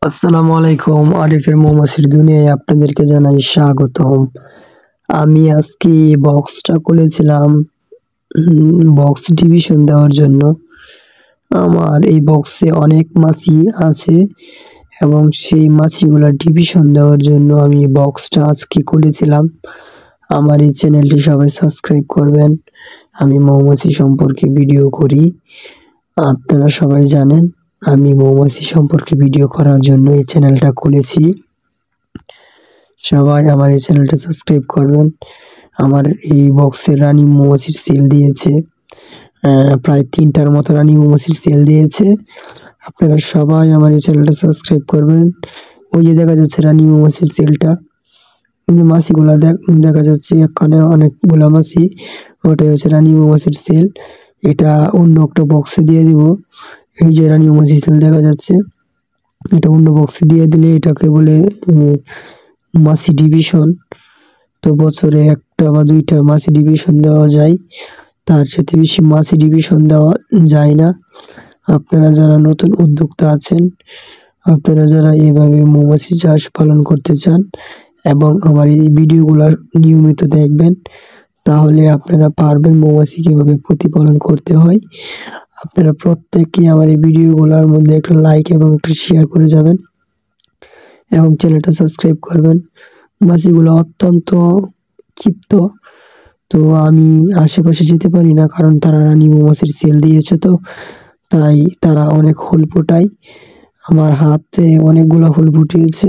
আসসালামু আলাইকুম। আরিফের মৌমাছির দুনিয়ায় আপনাদেরকে জানাই স্বাগতম। আমি আজকে বক্সটা খুলেছিলাম বক্স ডিভিশন দেওয়ার জন্য। আমার এই বক্সে অনেক মাছি আছে এবং সেই মাছিগুলা ডিভিশন দেওয়ার জন্য আমি বক্সটা আজকে খুলেছিলাম। আমার এই চ্যানেলটি সবাই সাবস্ক্রাইব করবেন। আমি মৌমাছি সম্পর্কে ভিডিও করি, আপনারা সবাই জানেন। আমি মৌমাছি সম্পর্কে ভিডিও করার জন্য এই চ্যানেলটা খুলেছি। সবাই আমার এই চ্যানেলটা সাবস্ক্রাইব করবেন। আমার এই বক্সে রানী মৌমাছির সেল দিয়েছে, প্রায় 3টার মতো রানী মৌমাছির সেল দিয়েছে। আপনারা সবাই আমার এই চ্যানেলটা সাবস্ক্রাইব করবেন। ওই যে দেখা যাচ্ছে রানী মৌমাছির সেলটা, ওই যে মাছিগুলা দেখা যাচ্ছে, এখানে অনেকগুলা মাছি, ওটাই হচ্ছে রানী মৌমাছির সেল। এটা অন্য একটা বক্সে দিয়ে দিব। এই যে রানী মৌমাছির সেল দেখা যাচ্ছে, এটা অন্য বক্সে দিয়ে দিলে এটাকে বলে মাছি ডিভিশন। তো বছরে 1টা বা 2টা মাছি ডিভিশন দেওয়া যায়, তার সাথে বেশি মাছি ডিভিশন দেওয়া যায় না। আপনারা যারা নতুন উদ্যোক্তা আছেন, আপনারা যারা এভাবে মৌমাছি চাষ পালন করতে চান এবং আমার এই ভিডিওগুলো নিয়মিত দেখবেন, তাহলে আপনারা পারবেন মৌমাছি কীভাবে প্রতিপালন করতে হয়। আপনারা প্রত্যেকেই আমার এই ভিডিওগুলোর মধ্যে একটা লাইক এবং একটা শেয়ার করে যাবেন এবং চ্যানেলটা সাবস্ক্রাইব করবেন। মাছিগুলো অত্যন্ত ক্ষিপ্ত, তো আমি আশেপাশে যেতে পারি না, কারণ তারা রানী মৌমাছির সেল দিয়েছে। তো তাই তারা অনেক হুল ফোটায়। আমার হাতে অনেকগুলো হুল ফুটিয়েছে,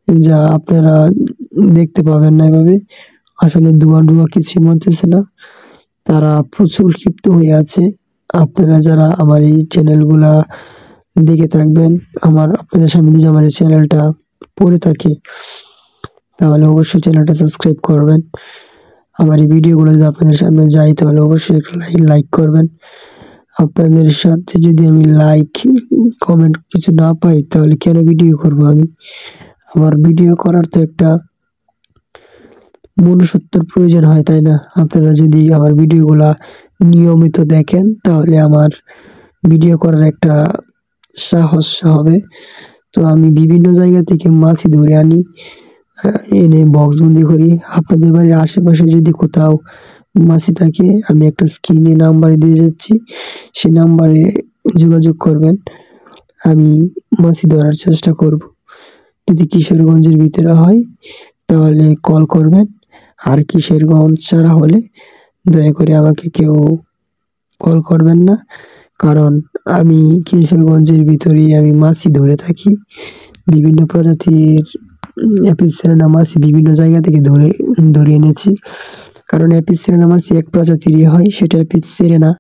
যা আপনারা দেখতে পাবেন না এভাবে। আসলে ধোঁয়া কিছুই মরতেছে না, তারা প্রচুর ক্ষিপ্ত হয়ে আছে। আপনারা যারা আমার এই চ্যানেলগুলা দেখে থাকবেন, আপনাদের সামনে যদি আমার এই চ্যানেলটা পড়ে থাকে, তাহলে অবশ্যই চ্যানেলটা সাবস্ক্রাইব করবেন। আমার এই ভিডিওগুলো যদি আপনাদের সামনে যায়, তাহলে অবশ্যই একটা লাইক করবেন। আপনাদের সাথে যদি আমি লাইক কমেন্ট কিছু না পাই, তাহলে কেন ভিডিও করব আমি? আমার ভিডিও করার তো একটা মনুষ্যত্বের প্রয়োজন হয়, তাই না? আপনারা যদি আমার ভিডিওগুলা নিয়মিত দেখেন, তাহলে আমার ভিডিও করার একটা সাহস হবে। তো আমি বিভিন্ন জায়গা থেকে মাছি ধরে আনি, এনে বক্সবন্দি করি। আপনাদের বাড়ির আশেপাশে যদি কোথাও মাছি থাকে, আমি একটা স্ক্রিনে নাম্বার দিয়ে যাচ্ছি, সেই নাম্বারে যোগাযোগ করবেন। আমি মাছি ধরার চেষ্টা করব। যদি কিশোরগঞ্জের ভিতরে হয়, তাহলে কল করবেন। আর কিশোরগঞ্জ ছাড়া হলে দয়া করে আমাকে কেউ কল করবেন না, কারণ আমি কিশোরগঞ্জের ভিতরেই আমি মাছি ধরে থাকি। বিভিন্ন প্রজাতির অ্যাপিস সেরেনা মাছি বিভিন্ন জায়গা থেকে ধরে এনেছি, কারণ অ্যাপিস সেরেনা মাছি এক প্রজাতিরই হয়, সেটা অ্যাপিস সেরেনা।